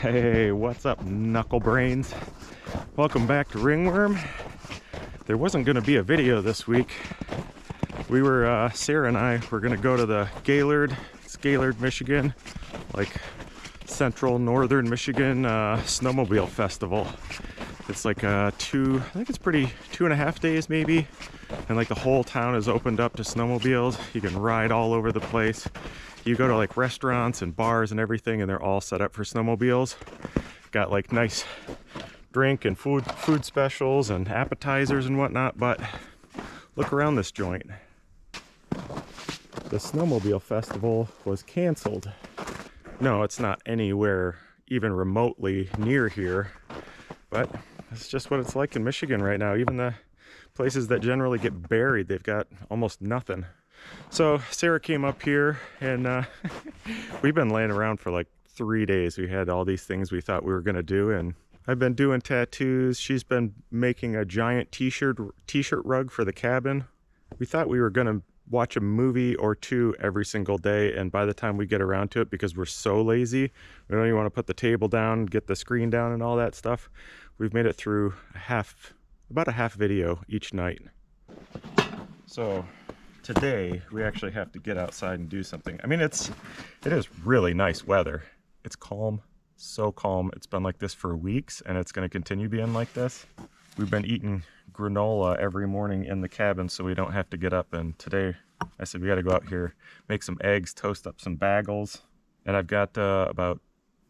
Hey, what's up, knuckle brains? Welcome back to Ringworm. There wasn't going to be a video this week. We were, Sarah and I were going to go to the Gaylord, it's Gaylord, Michigan, like central northern Michigan snowmobile festival. It's like I think it's 2.5 days maybe. And like the whole town is opened up to snowmobiles. You can ride all over the place. You go to like restaurants and bars and everything, and they're all set up for snowmobiles. Got like nice drink and food specials and appetizers and whatnot. But look around this joint. The snowmobile festival was canceled. No, it's not anywhere even remotely near here, but it's just what it's like in Michigan right now. Even the places that generally get buried, they've got almost nothing. So Sarah came up here, and we've been laying around for like 3 days. We had all these things we thought we were gonna do, and I've been doing tattoos. She's been making a giant t-shirt rug for the cabin. We thought we were gonna watch a movie or two every single day, and by the time we get around to it, because we're so lazy, we don't even want to put the table down, get the screen down and all that stuff, we've made it through about a half video each night. So today we actually have to get outside and do something. I mean, it is really nice weather. It's calm, so calm. It's been like this for weeks, and it's going to continue being like this. We've been eating granola every morning in the cabin so we don't have to get up, and today I said we got to go out here, make some eggs, toast up some bagels, and I've got about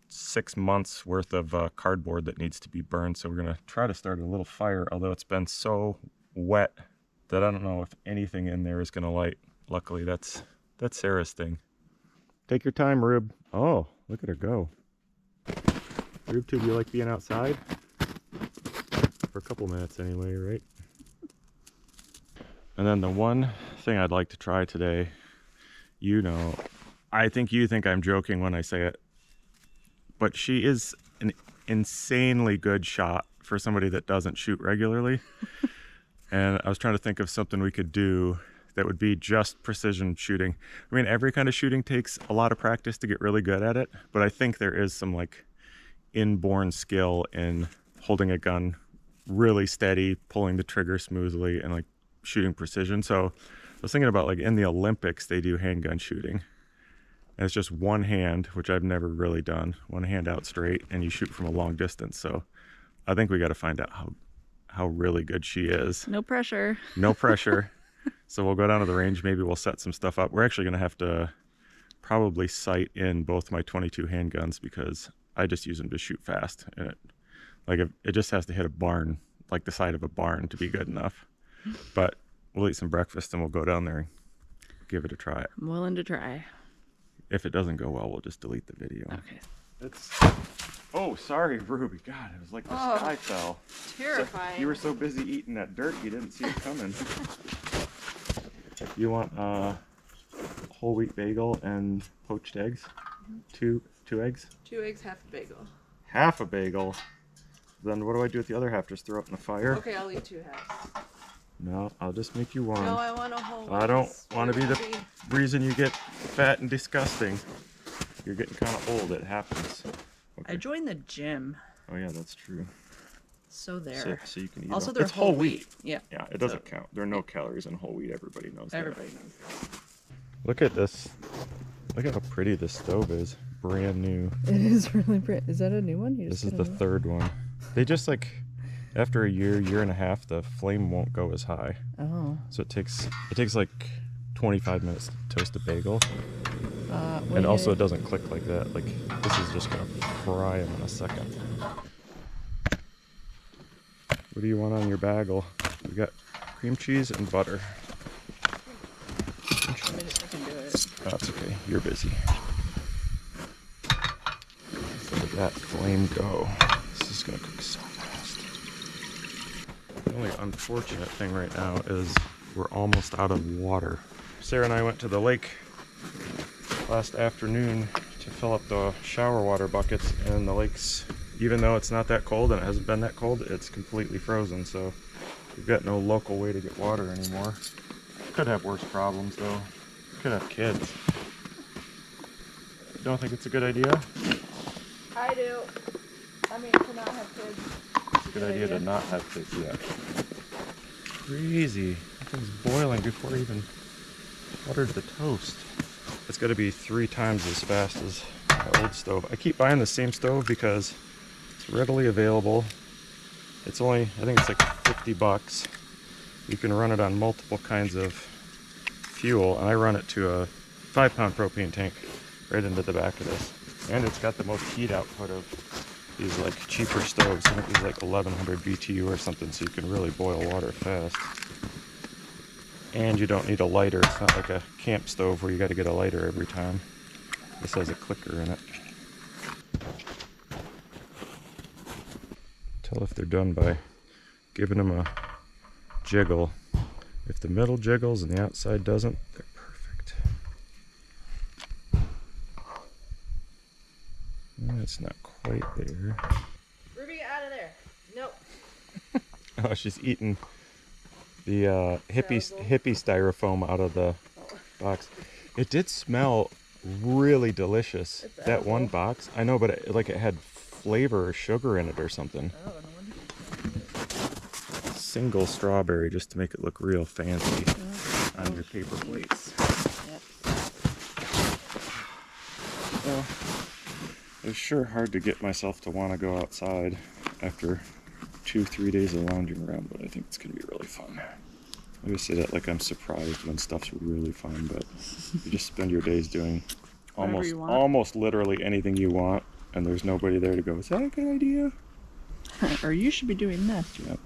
6 months worth of cardboard that needs to be burned, so we're going to try to start a little fire, although it's been so wet that I don't know if anything in there is going to light. Luckily, that's Sarah's thing. Take your time, Rube. Oh, look at her go. Rube, do you like being outside? For a couple minutes anyway, right? And then the one thing I'd like to try today, I think you think I'm joking when I say it, but she is an insanely good shot for somebody that doesn't shoot regularly. And I was trying to think of something we could do that would be just precision shooting. I mean, every kind of shooting takes a lot of practice to get really good at it, but I think there is some like inborn skill in holding a gun really steady, pulling the trigger smoothly, and like shooting precision. So I was thinking about, like, in the Olympics they do handgun shooting, and it's just one hand, which I've never really done, one hand out straight, and you shoot from a long distance. So I think we got to find out how really good she is. No pressure. No pressure. So we'll go down to the range, maybe we'll set some stuff up. We're actually going to have to probably sight in both my 22 handguns, because I just use them to shoot fast, and it just has to hit a barn, like the side of a barn, to be good enough. But we'll eat some breakfast and we'll go down there and give it a try. I'm willing to try. If it doesn't go well, we'll just delete the video. Okay. Oh, sorry, Ruby. God, it was like the sky fell. Terrifying. You were so busy eating that dirt, you didn't see it coming. You want whole wheat bagel and poached eggs? Two eggs? 2 eggs, half a bagel. Half a bagel? Then what do I do with the other half? Just throw it in the fire? Okay, I'll eat 2 halves. No, I'll just make you one. No, I want a whole one. I don't want to be the reason you get fat and disgusting. You're getting kind of old. It happens. Okay. I joined the gym. Oh yeah, that's true. So there. So you can eat also, them. they're It's whole wheat. Yeah. Yeah, it doesn't count. There are no calories in whole wheat. Everybody knows that. Everybody knows that. Look at this. Look at how pretty this stove is. Brand new. It is really pretty. Is that a new one? This is the third one. They just, like, after a year and a half, the flame won't go as high. Oh. So it takes like 25 minutes to toast a bagel. And also it doesn't click like that. Like, this is just gonna fry them in a second. What do you want on your bagel? We got cream cheese and butter. I can do it. That's okay. You're busy. So let that flame go. This is gonna cook so fast. The only unfortunate thing right now is we're almost out of water. Sarah and I went to the lake last afternoon to fill up the shower water buckets, and the lake's, even though it's not that cold and it hasn't been that cold, it's completely frozen. So we've got no local way to get water anymore. Could have worse problems though. Could have kids. Don't think it's a good idea? I do. I mean, to not have kids. It's a good idea to not have kids yet. Crazy. That thing's boiling before it even buttered the toast. It's got to be 3 times as fast as the old stove. I keep buying the same stove because it's readily available. It's only, I think it's like 50 bucks. You can run it on multiple kinds of fuel, and I run it to a 5-pound propane tank right into the back of this. And it's got the most heat output of these like cheaper stoves. I think it's like 1100 BTU or something, so you can really boil water fast. And you don't need a lighter. It's not like a camp stove where you got to get a lighter every time. This has a clicker in it. Tell if they're done by giving them a jiggle. If the middle jiggles and the outside doesn't, they're perfect. It's not quite there. Ruby, get out of there. Nope. Oh, she's eating the hippie styrofoam out of the box. It did smell really delicious. It's that one edible. box. I know, but it had flavor or sugar in it or something. Oh, no wonder. Single strawberry just to make it look real fancy Oh. on your paper plates. Yep. Well, it's sure hard to get myself to want to go outside after 2-3 days of lounging around, but I think it's going to be really fun. I always say that like I'm surprised when stuff's really fun, but you just spend your days doing Whatever you want. almost literally anything you want, and there's nobody there to go, is that a good idea? Or you should be doing this. Yep.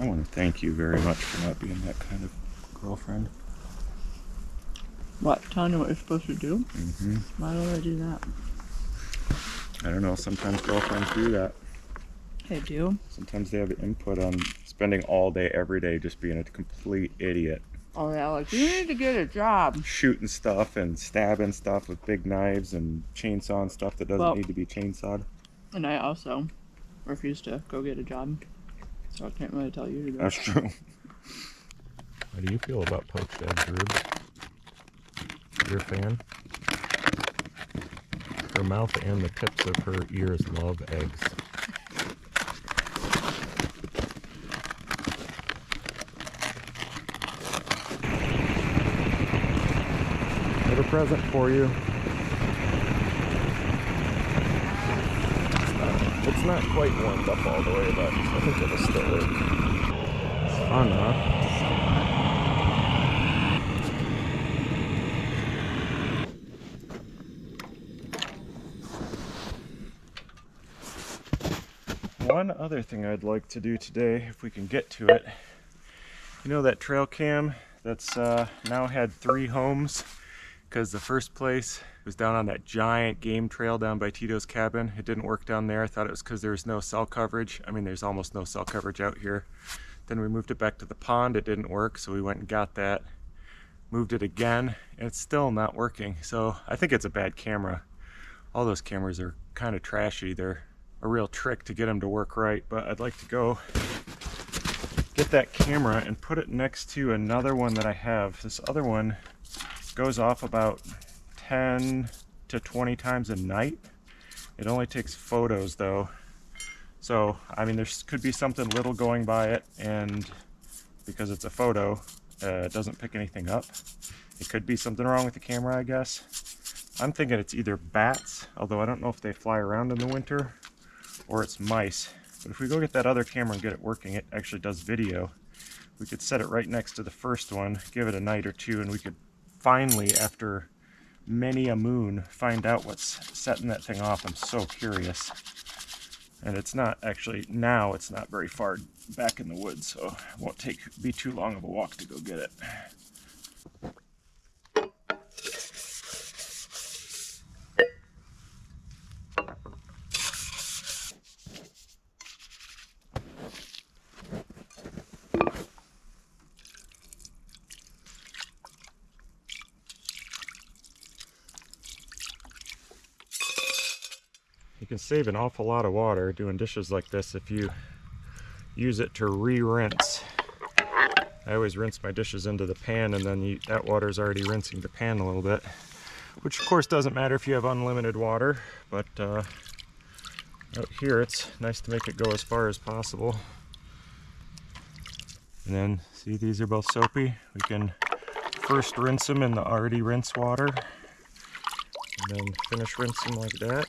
I want to thank you very much for not being that kind of girlfriend. What? Telling you what you're supposed to do? Mm-hmm. Why would I do that? I don't know, sometimes girlfriends do that. I do. Sometimes they have input on spending all day, every day, just being a complete idiot. Oh yeah, like you need to get a job. Shooting stuff and stabbing stuff with big knives and chainsawing stuff that doesn't need to be chainsawed. And I also refuse to go get a job. So I can't really tell you to do. That's true. How do you feel about poached eggs, Rube? You're a fan? Her mouth and the tips of her ears love eggs. I have a present for you. It's not quite warmed up all the way, but I think it'll still work. It's fun, huh? One other thing I'd like to do today, if we can get to it, you know that trail cam that's now had 3 homes? Because the first place was down on that giant game trail down by Tito's cabin. It didn't work down there. I thought it was because there was no cell coverage. I mean, there's almost no cell coverage out here. Then we moved it back to the pond. It didn't work, so we went and got that. Moved it again, and it's still not working. So I think it's a bad camera. All those cameras are kind of trashy. They're a real trick to get them to work right, but I'd like to go get that camera and put it next to another one that I have. This other one goes off about 10 to 20 times a night. It only takes photos though. So, I mean, there could be something little going by it, and because it's a photo, it doesn't pick anything up. It could be something wrong with the camera, I guess. I'm thinking it's either bats, although I don't know if they fly around in the winter, or it's mice. But if we go get that other camera and get it working, it actually does video. We could set it right next to the first one, give it a night or two, and we could finally, after many a moon, find out what's setting that thing off. I'm so curious. And it's not actually, now it's not very far back in the woods, so it won't be too long of a walk to go get it. You can save an awful lot of water doing dishes like this if you use it to re-rinse. I always rinse my dishes into the pan, and then that water's already rinsing the pan a little bit. which of course doesn't matter if you have unlimited water, but out here it's nice to make it go as far as possible. And then, see, these are both soapy. We can first rinse them in the already rinsed water, and then finish rinsing like that.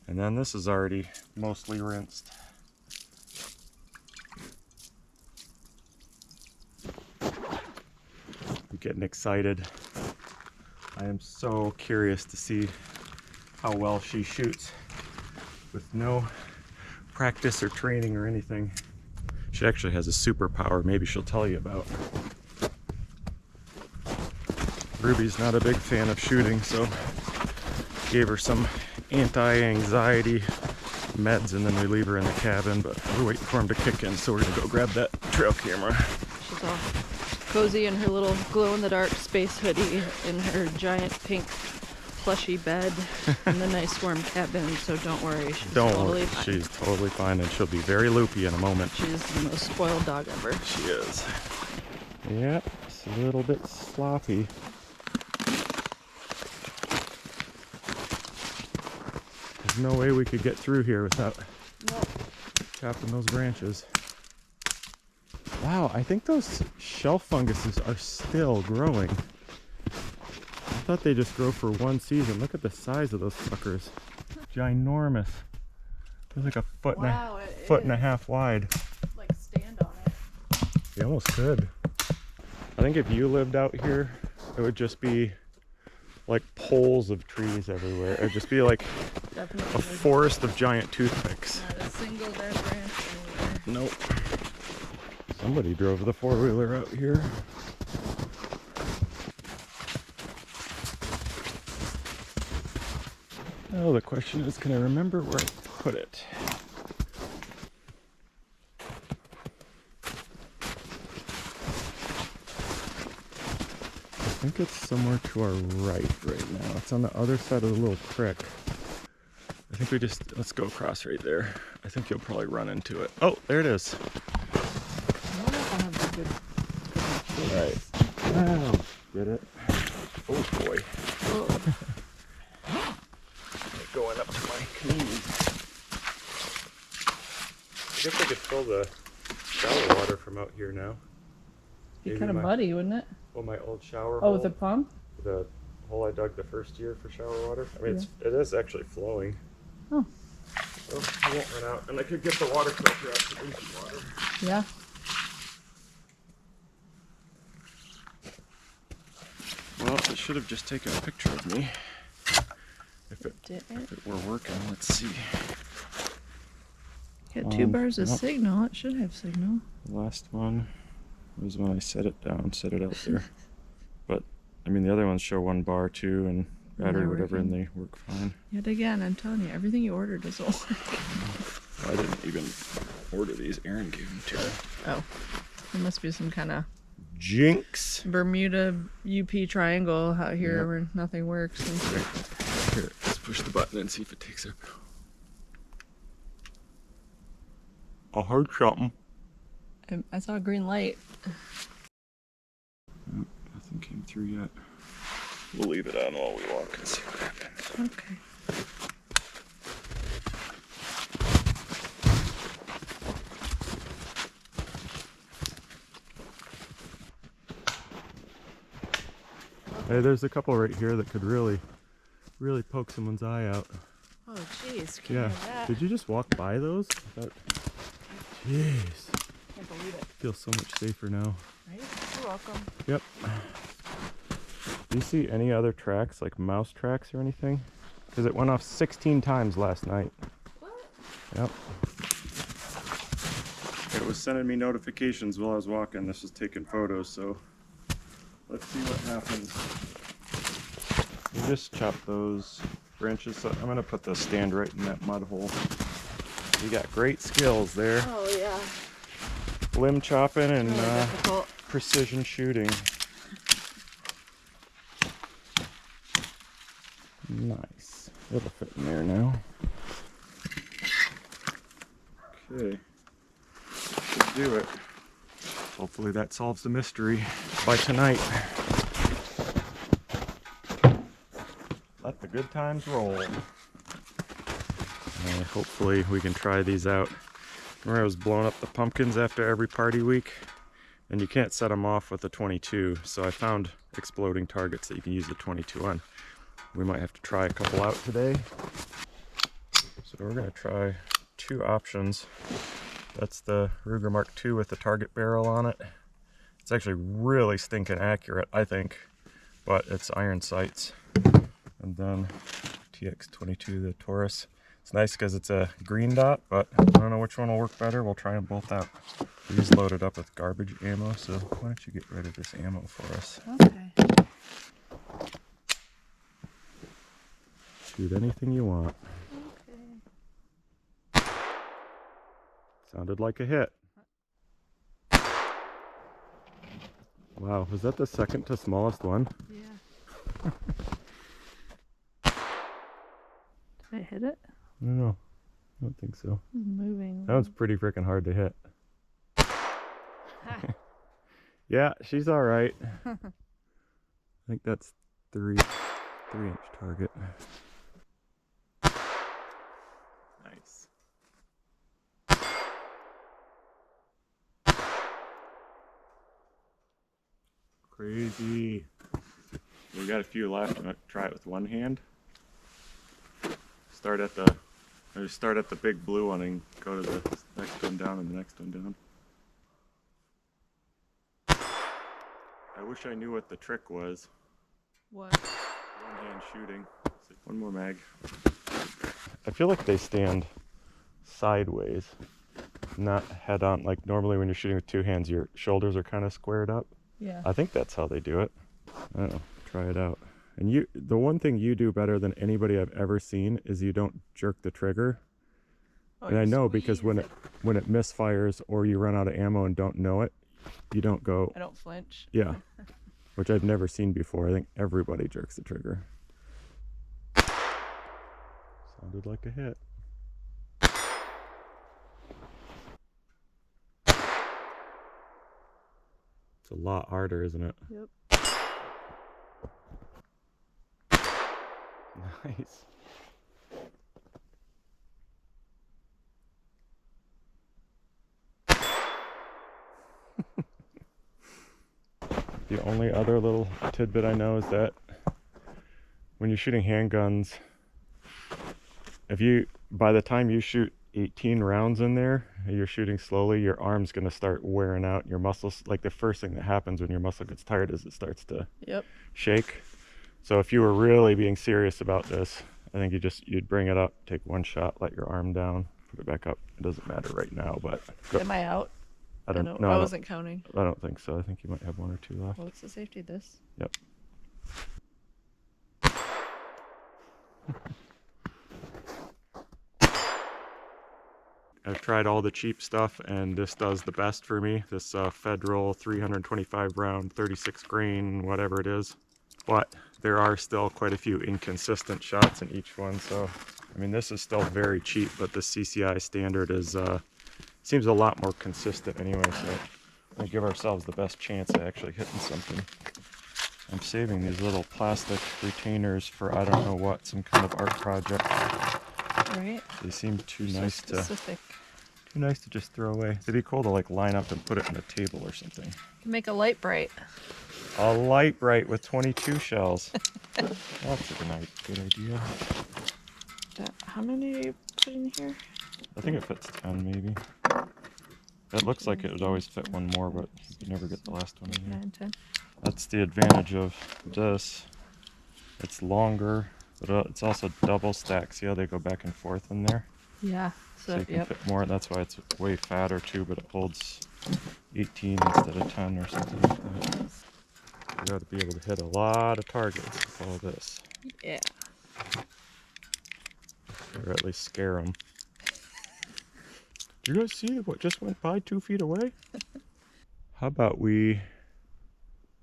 And then this is already mostly rinsed. I'm getting excited. I am so curious to see how well she shoots with no practice or training or anything. She actually has a superpower maybe she'll tell you about. Ruby's not a big fan of shooting, so gave her some anti-anxiety meds and then we leave her in the cabin, but we're waiting for him to kick in, so we're gonna go grab that trail camera. She's all cozy in her little glow-in-the-dark space hoodie in her giant pink plushy bed in the nice warm cabin, so don't worry, she's totally fine. She's totally fine, and she'll be very loopy in a moment. She's the most spoiled dog ever. She is. Yep, it's a little bit sloppy. There's no way we could get through here without chopping those branches. Wow, I think those shelf funguses are still growing. I thought they just grow for one season. Look at the size of those suckers. Ginormous. It's like a foot, foot and a half wide. Like stand on it. You almost could. I think if you lived out here, it would just be like poles of trees everywhere. It'd just be like a forest of giant toothpicks. Not a single dead branch anywhere. Nope. Somebody drove the four-wheeler out here. Oh, the question is, can I remember where I put it? I think it's somewhere to our right now. It's on the other side of the little creek. I think we just, let's go across right there. I think you'll probably run into it. Oh, there it is. All right. Oh, get it? Oh boy. Oh. Going up to my knees. I guess I could fill the shower water from out here now. It'd be kind of muddy, wouldn't it? Well, my old shower Oh, hole, with the pump? the hole I dug the first year for shower water. I mean, it is actually flowing. Oh. So I won't run out. And I could get the water filter out to drinking water. Yeah. Well, it should have just taken a picture of me. If it were working, let's see. Got 2 bars of signal. It should have signal. The last one was when I set it down, set it out there. But, I mean, the other ones show 1 bar, 2, and battery, whatever, and they work fine. Yet again, I'm telling you, everything you ordered doesn't work. I didn't even order these. Aaron gave them to me. Oh. There must be some kind of jinx. Bermuda UP triangle out here where nothing works. Here, let's push the button and see if it takes up. I heard something. I saw a green light. Nothing came through yet. We'll leave it on while we walk and see what happens. Okay. Hey, there's a couple right here that could really poke someone's eye out. Oh, jeez. Yeah. Did you just walk by those? Jeez. Can't believe it. Feels so much safer now. Right? You're welcome. Yep. Do you see any other tracks, like mouse tracks or anything? Because it went off 16 times last night. What? Yep. It was sending me notifications while I was walking. This was taking photos, so let's see what happens. We just chopped those branches. So I'm gonna put the stand right in that mud hole. You got great skills there. Oh yeah. Limb chopping and Really precision shooting. Nice. It'll fit in there now. Okay. Should do it. Hopefully that solves the mystery by tonight. good times roll. And hopefully we can try these out. Remember I was blowing up the pumpkins after every party week? And you can't set them off with a 22, so I found exploding targets that you can use the 22 on. We might have to try a couple out today. So we're gonna try two options. That's the Ruger Mark II with the target barrel on it. It's actually really stinking accurate, I think, but it's iron sights. And then TX22, the Taurus. It's nice because it's a green dot, but I don't know which one will work better. We'll try them both out. These loaded up with garbage ammo, so why don't you get rid of this ammo for us? Okay. Shoot anything you want. Okay. Sounded like a hit. Wow, was that the second to smallest one? Yeah. Did I hit it? I don't know. I don't think so. It's moving. That one's pretty freaking hard to hit. Yeah, she's all right. I think that's 3-inch target. Nice. Crazy. We got a few left. I'm gonna try it with one hand. Start at the big blue one and go to the next one down and the next one down. I wish I knew what the trick was. What? One hand shooting. One more mag. I feel like they stand sideways, not head on. Like normally when you're shooting with two hands, your shoulders are kind of squared up. Yeah. I think that's how they do it. I don't know. Try it out. And the one thing you do better than anybody I've ever seen is you don't jerk the trigger. Oh, And I know because when it misfires or you run out of ammo and don't know it, you don't go. I don't flinch. Yeah, which I've never seen before. I think everybody jerks the trigger. Sounded like a hit. It's a lot harder, isn't it? Yep. Nice. The only other little tidbit I know is that when you're shooting handguns, by the time you shoot 18 rounds in there, you're shooting slowly, your arm's going to start wearing out. Your muscles, like the first thing that happens when your muscle gets tired is it starts to shake. So if you were really being serious about this, I think you'd bring it up, take one shot, let your arm down, put it back up. It doesn't matter right now, but Am I out? I don't know. I wasn't counting. I don't think so. I think you might have one or two left. Well, it's the safety of this. Yep. I've tried all the cheap stuff, and this does the best for me. This Federal 325 round, 36 grain, whatever it is. But there are still quite a few inconsistent shots in each one. So, I mean, this is still very cheap, but the CCI standard is seems a lot more consistent anyway. So, we give ourselves the best chance at actually hitting something. I'm saving these little plastic retainers for I don't know what, some kind of art project. Right. They seem too nice to just throw away. It'd be cool to like line up and put it on a table or something. You can make a light bright. A light bright with 22 shells. That's a good idea. How many do you put in here? I think it fits 10 maybe. It looks like it would always fit one more, but you never get the last one in here. 9, 10. That's the advantage of this. It's longer, but it's also double stacked. See how they go back and forth in there? Yeah. So you can fit more. That's why it's way fatter too, but it holds 18 instead of 10 or something like that. You got to be able to hit a lot of targets with all this. Yeah. Or at least scare them. Did you guys see what just went by 2 feet away? How about we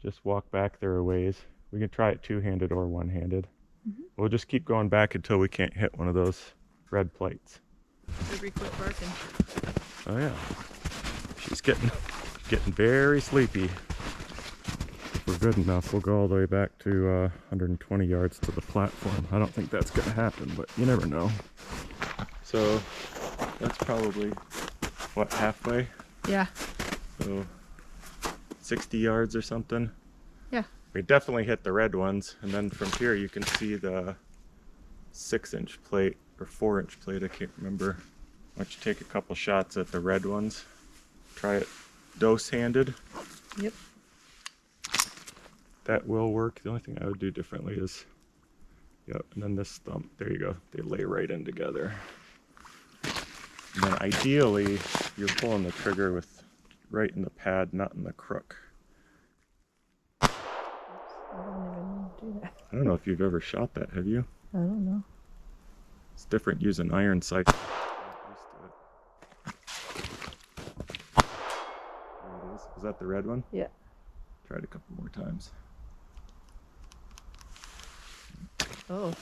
just walk back there a ways? We can try it two-handed or one-handed. Mm-hmm. We'll just keep going back until we can't hit one of those red plates. Ruby quit barking. Oh yeah. She's getting very sleepy. if we're good enough, we'll go all the way back to 120 yards to the platform. I don't think that's going to happen, but you never know. So that's probably, what, halfway? Yeah. So 60 yards or something. Yeah. We definitely hit the red ones, and then from here you can see the 6-inch plate or 4-inch plate, I can't remember. Why don't you take a couple shots at the red ones? Try it dose-handed. Yep. That will work. The only thing I would do differently is, yep, and then this thumb, there you go. They lay right in together. And then ideally, you're pulling the trigger with right in the pad, not in the crook. I don't even do that. I don't know if you've ever shot that, have you? I don't know. It's different using iron sights. There it is. Is that the red one? Yeah. Try it a couple more times. Oh.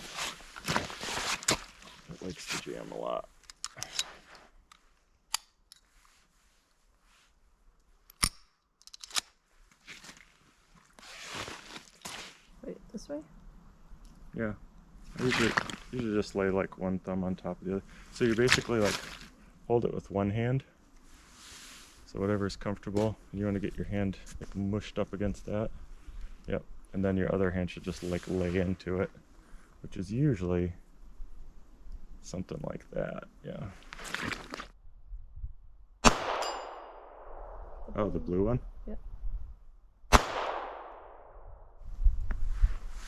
It likes to jam a lot. Wait, this way? Yeah. I usually just lay like one thumb on top of the other. So you basically like hold it with one hand. So whatever's comfortable. You want to get your hand like mushed up against that. Yep. And then your other hand should just like lay into it, which is usually something like that. Yeah. Oh, the blue one? Yep.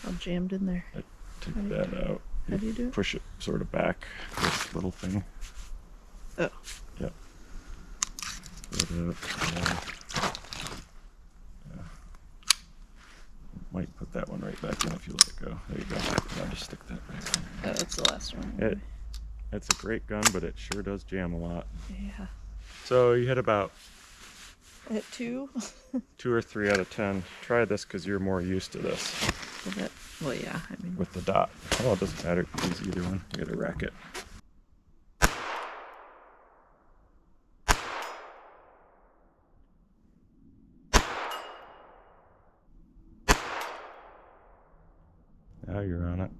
All jammed in there. Take that out. How do you do it? Push it sort of back, this little thing. Oh. Yep. Put it up, and then, yeah. Might put that one right back in if you let it go. There you go. Now just stick that back in. Oh, that's the last one. It's a great gun, but it sure does jam a lot. Yeah. So you hit about I hit 2. 2 or 3 out of 10. Try this because you're more used to this. Well, yeah, I mean. With the dot. Oh, it doesn't matter. Use either one. You gotta rack it. Now you're on it.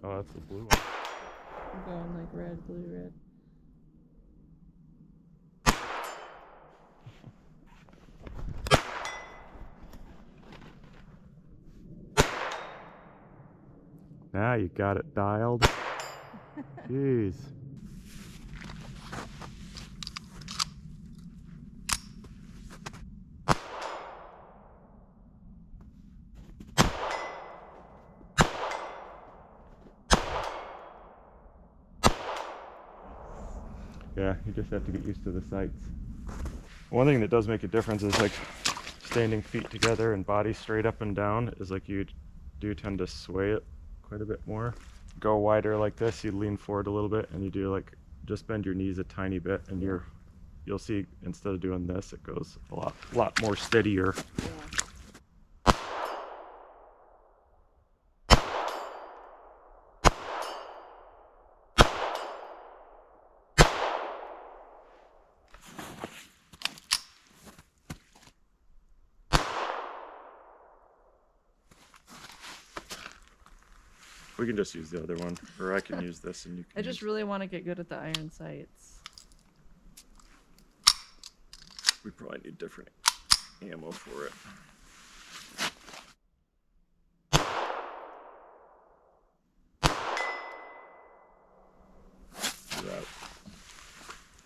Oh, that's the blue one. I'm going like red, blue, red. Now you got it dialed. Jeez. Yeah, you just have to get used to the sights. One thing that does make a difference is like standing feet together and body straight up and down is like you do tend to sway it quite a bit more. Go wider like this, you lean forward a little bit and you do like just bend your knees a tiny bit and you'll see instead of doing this it goes a lot more steadier. Yeah. We can just use the other one, or I can use this and you can I just really want to get good at the iron sights. We probably need different ammo for it.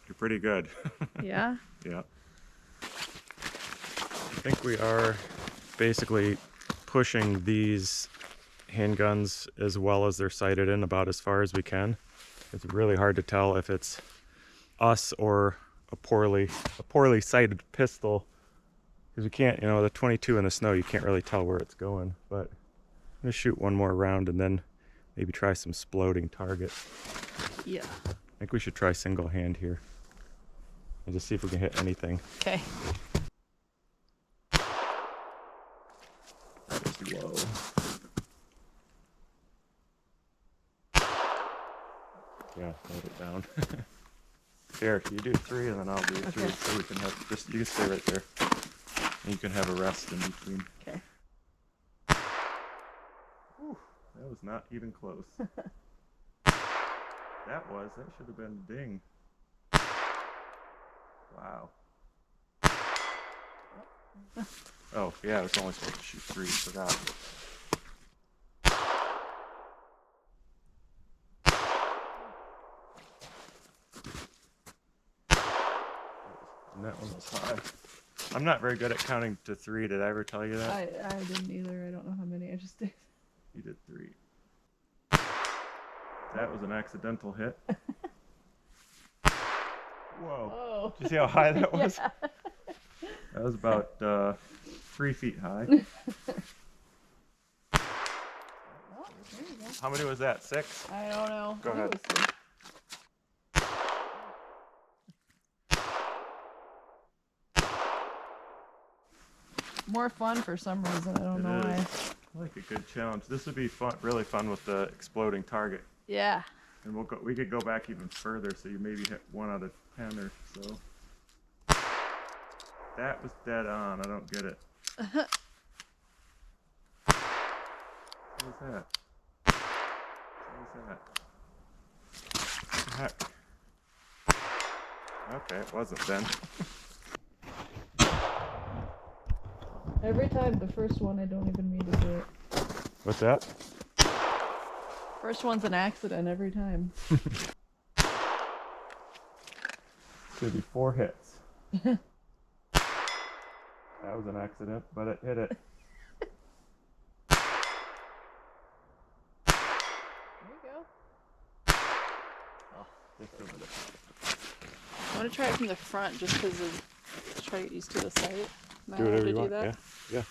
You're pretty good. Yeah? Yeah. I think we are basically pushing these handguns as well as they're sighted in about as far as we can. It's really hard to tell if it's us or a poorly sighted pistol because we can't, you know, the 22 in the snow, you can't really tell where it's going. But I'm gonna shoot one more round and then maybe try some sploding targets. Yeah. I think we should try single hand here and just see if we can hit anything. Okay. That was low. Yeah, load it down. Here, you do 3 and then I'll do 3 Okay. so we can have just, you can stay right there. And you can have a rest in between. Okay. Whew, that was not even close. That should have been a ding. Wow. Oh, yeah, I was only supposed to shoot 3, forgot. And that one was high. I'm not very good at counting to 3. Did I ever tell you that? I didn't either. I don't know how many I just did. You did 3. That was an accidental hit. Whoa. Oh. Did you see how high that was? Yeah. That was about 3 feet high. Oh, there you go. How many was that? 6? I don't know. Go I think ahead. it was 3. More fun for some reason. I don't know why. I like a good challenge. This would be fun, really fun with the exploding target. Yeah. And we could go back even further, so you maybe hit 1 out of 10 or so. That was dead on. I don't get it. What was that? What was that? What the heck? Okay, it wasn't then. Every time, the first one, I don't even mean to do it. What's that? First one's an accident every time. Should be 4 hits. That was an accident, but it hit it. There you go. Oh, just over the top. I want to try it from the front just because of try to get used to the sight. Am I Do allowed whatever to you do want. that? Yeah.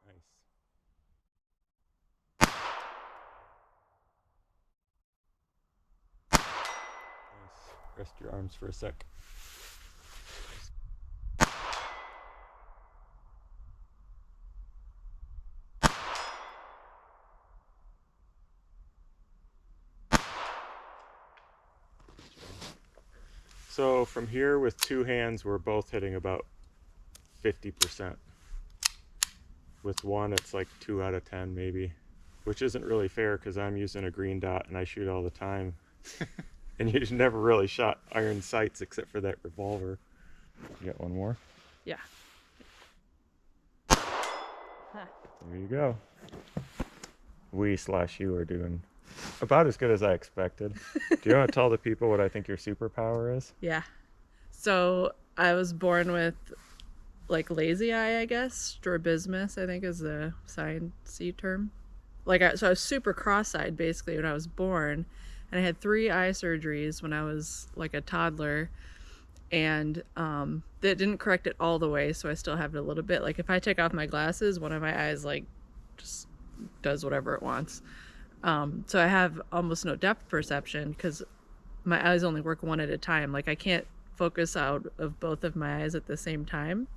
Nice. Rest your arms for a sec. So from here with 2 hands, we're both hitting about 50%. With 1, it's like 2 out of 10 maybe, which isn't really fair because I'm using a green dot and I shoot all the time. And you never really shot iron sights except for that revolver. You got 1 more? Yeah. Huh. There you go. You are doing about as good as I expected. Do you want to tell the people what I think your superpower is? Yeah. So I was born with like lazy eye, I guess. Strabismus, I think is the science-y term. So I was super cross-eyed basically when I was born. And I had 3 eye surgeries when I was like a toddler. And that didn't correct it all the way, so I still have it a little bit. Like if I take off my glasses, one of my eyes like just does whatever it wants. So I have almost no depth perception because my eyes only work one at a time. Like I can't focus out of both of my eyes at the same time.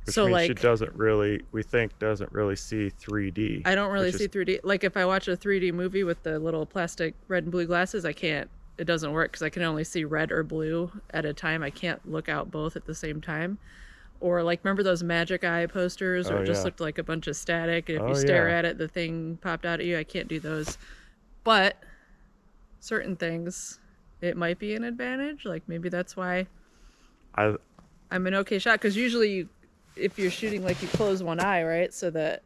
Which so means like she doesn't really see 3D. I don't really see 3D. Like if I watch a 3D movie with the little plastic red and blue glasses, it doesn't work because I can only see red or blue at a time. I can't look out both at the same time. Or like, remember those magic eye posters where it just looked like a bunch of static, and if you stare at it, the thing popped out at you? I can't do those. But certain things, it might be an advantage. Like maybe that's why I'm an okay shot. Because usually if you're shooting, like you close one eye, right? So that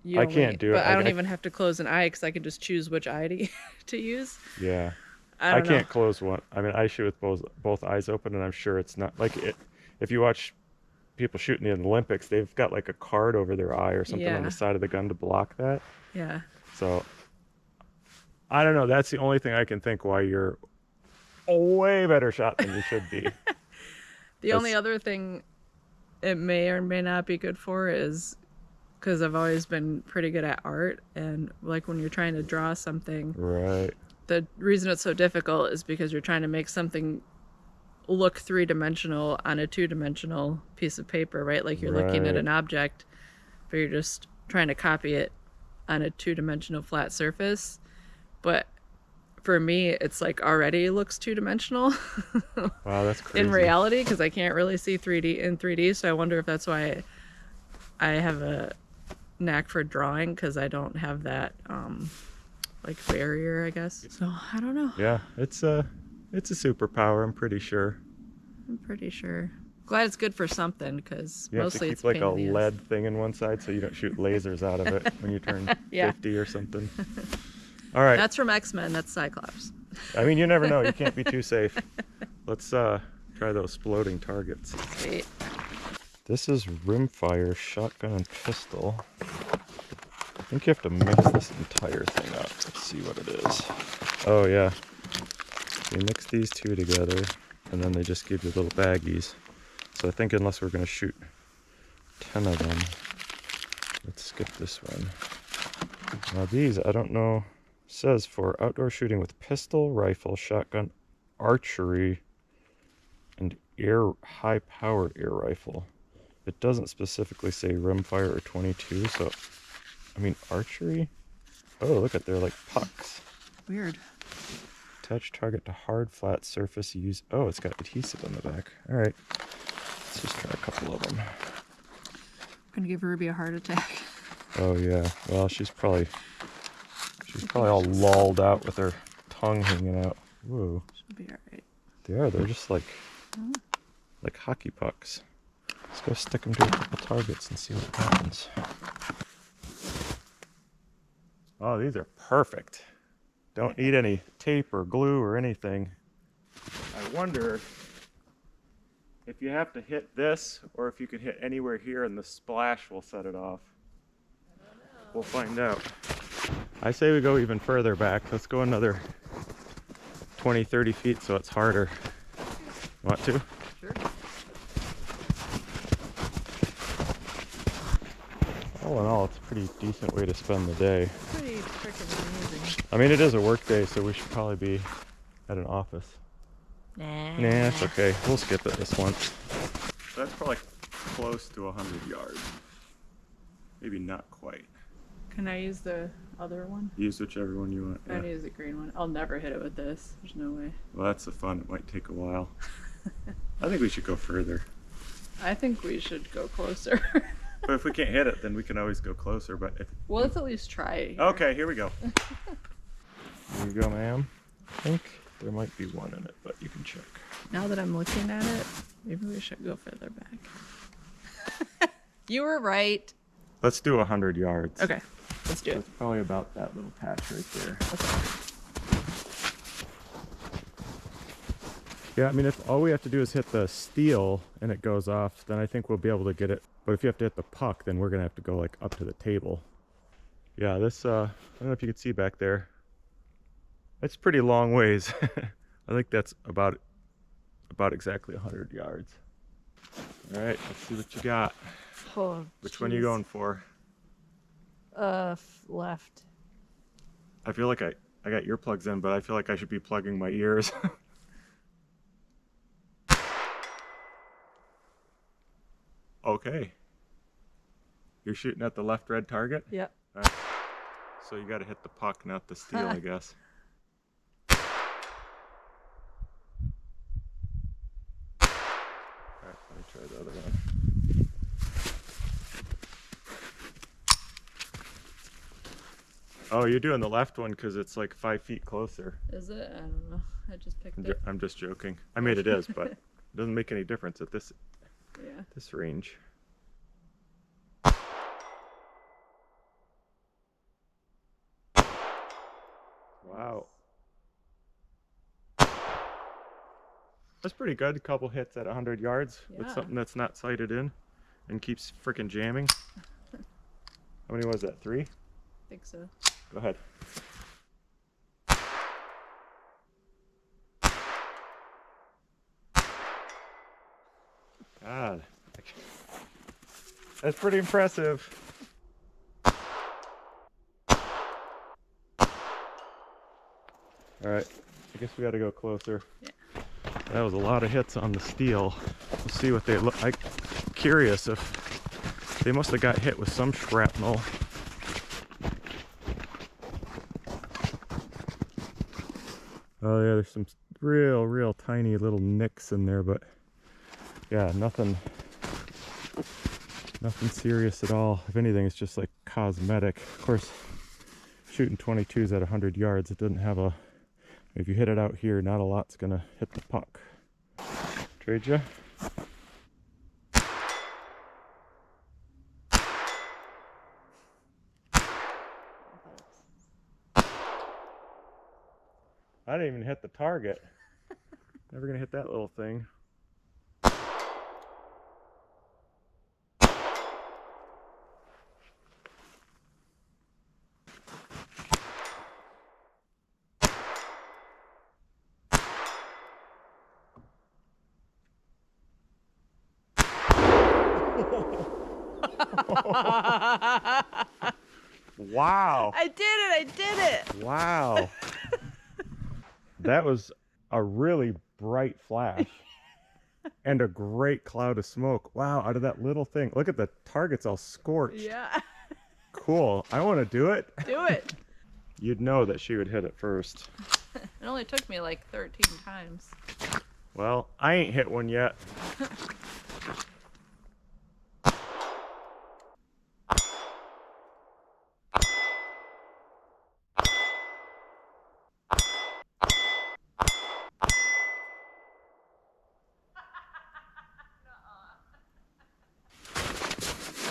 you can't do it. But I don't even have to close an eye because I can just choose which eye to use. Yeah. I can't close one. I mean, I shoot with both eyes open, and I'm sure it's not like it. If you watch people shooting in the Olympics, they've got like a card over their eye or something on the side of the gun to block that. Yeah. So I don't know. That's the only thing I can think why you're a way better shot than you should be. The only other thing it may or may not be good for is because I've always been pretty good at art, and like when you're trying to draw something, right? The reason it's so difficult is because you're trying to make something look 3-dimensional on a 2-dimensional piece of paper, right? Like you're looking at an object, but you're just trying to copy it on a two-dimensional flat surface, but for me it's like already looks two-dimensional. Wow, that's crazy. In reality, because I can't really see 3D in 3D, so I wonder if that's why I have a knack for drawing, because I don't have that like barrier, I guess. So I don't know. Yeah, it's a superpower, I'm pretty sure. I'm pretty sure. Glad it's good for something, because You have to mostly keep it's like pain a in the ass. lead thing in one side so you don't shoot lasers out of it when you turn Yeah. 50 or something. All right. That's from X-Men. That's Cyclops. I mean, you never know. You can't be too safe. Let's try those exploding targets. Sweet. This is rimfire, shotgun, and pistol. I think you have to mix this entire thing up. Let's see what it is. Oh yeah. You mix these two together, and then they just give you little baggies. So I think unless we're going to shoot 10 of them, let's skip this one. Now these, I don't know, says for outdoor shooting with pistol, rifle, shotgun, archery, and high-powered air rifle. It doesn't specifically say rimfire or 22, so, I mean, archery? Oh, look at, they're like pucks. Weird. Attach target to hard, flat surface, use, oh, it's got adhesive on the back. All right, let's just try a couple of them. I'm gonna give Ruby a heart attack. Oh yeah, well, she's probably all lolled out with her tongue hanging out. Whoa. She'll be alright. They're just like hockey pucks. Let's go stick them to a couple targets and see what happens. Oh, these are perfect. Don't need any tape or glue or anything. I wonder if you have to hit this or if you can hit anywhere here and the splash will set it off. I don't know. We'll find out. I say we go even further back. Let's go another 20, 30 feet so it's harder. Want to? Sure. All in all, it's a pretty decent way to spend the day. Pretty freaking amazing. I mean, it is a work day, so we should probably be at an office. Nah. Nah, it's okay. We'll skip it this once. That's probably close to 100 yards. Maybe not quite. Can I use the other one? Use whichever one you want. I'm gonna use the green one. I'll never hit it with this. There's no way. Well, that's the fun. It might take a while. I think we should go further. I think we should go closer. But if we can't hit it, then we can always go closer. But if Well, let's at least try it here. okay, here we go. Here you go, ma'am. I think there might be one in it, but you can check. Now that I'm looking at it, maybe we should go further back. You were right. Let's do 100 yards. Okay, let's do it. It's probably about that little patch right there. Okay. Yeah, I mean, if all we have to do is hit the steel and it goes off, then I think we'll be able to get it. But if you have to hit the puck, then we're gonna have to go like up to the table. Yeah, this, I don't know if you can see back there. It's pretty long ways. I think that's about exactly 100 yards. All right, let's see what you got. Oh, Which one are you going for? Left. I feel like I got earplugs in, but I feel like I should be plugging my ears. Okay. You're shooting at the left red target? Yep. All right. So you got to hit the puck, not the steel, I guess. All right, let me try the other one. Oh, you're doing the left one because it's like 5 feet closer. Is it? I don't know. I just picked it. I'm just joking. I mean, it is, but it doesn't make any difference at this range. Wow. That's pretty good. A couple hits at 100 yards with something that's not sighted in and keeps freaking jamming. How many was that? 3? I think so. Go ahead. God. That's pretty impressive. All right, I guess we got to go closer. Yeah. That was a lot of hits on the steel. We'll see what they look like. Curious if they must have got hit with some shrapnel. Oh yeah, there's some real tiny little nicks in there, but yeah, nothing serious at all. If anything, it's just like cosmetic. Of course, shooting 22s at 100 yards, it doesn't have a, if you hit it out here, not a lot's gonna hit the puck. Trade ya? I didn't even hit the target. Never gonna hit that little thing. Wow. I did it! Wow. That was a really bright flash and a great cloud of smoke. Wow, out of that little thing. Look at the target's all scorched. Yeah. Cool. I want to do it. Do it. You'd know that she would hit it first. It only took me like 13 times. Well, I ain't hit one yet.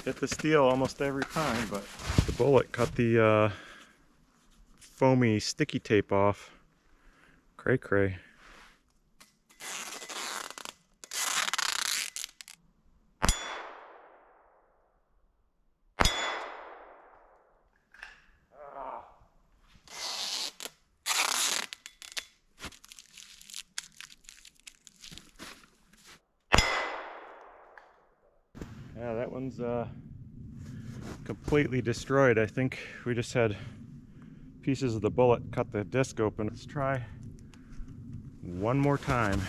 Hit the steel almost every time, but the bullet cut the foamy sticky tape off. Cray cray. Yeah, that one's completely destroyed. I think we just had pieces of the bullet cut the disc open. Let's try one more time.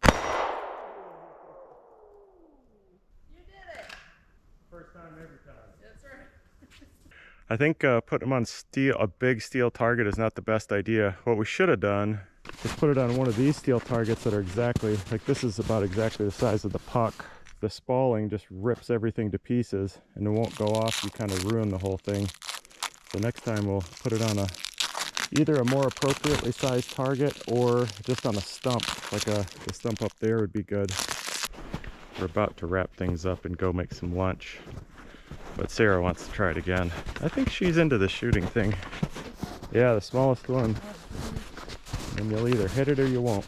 You did it! First time, every time. That's right. I think putting them on steel, a big steel target, is not the best idea. What we should have done is put it on one of these steel targets that are exactly, like this is about exactly the size of the puck. The spalling just rips everything to pieces and it won't go off. You kind of ruin the whole thing. So next time we'll put it on either a more appropriately sized target or just on a stump. Like the stump up there would be good. We're about to wrap things up and go make some lunch. But Sarah wants to try it again. I think she's into the shooting thing. Yeah, the smallest one. And you'll either hit it or you won't.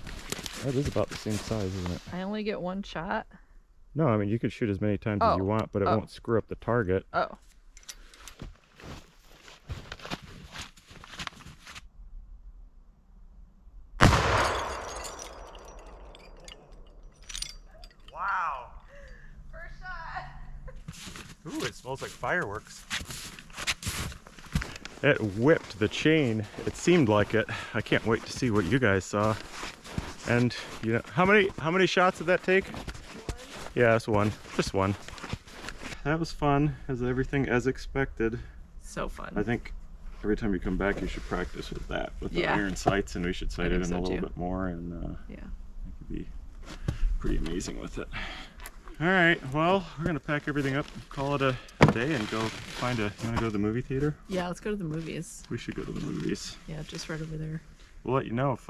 That is about the same size, isn't it? I only get one shot? No, I mean, you could shoot as many times as you want, but it won't screw up the target. Oh. Wow! First shot! Ooh, it smells like fireworks. It whipped the chain. It seemed like it. I can't wait to see what you guys saw. And you know, how many shots did that take? One. Yeah, that's one. Just one. That was fun. As everything as expected. So fun. I think every time you come back, you should practice with that, with the iron sights, and we should sight it in a little bit more, and yeah, it could be pretty amazing with it. All right, well, we're gonna pack everything up, call it a day, and go find a. You wanna go to the movie theater? Yeah, let's go to the movies. We should go to the movies. Yeah, just right over there. We'll let you know if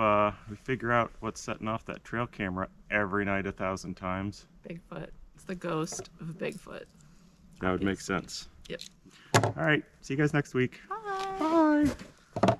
we figure out what's setting off that trail camera every night 1,000 times. Bigfoot. It's the ghost of Bigfoot. That would make sense. Yep. All right, see you guys next week. Bye. Bye.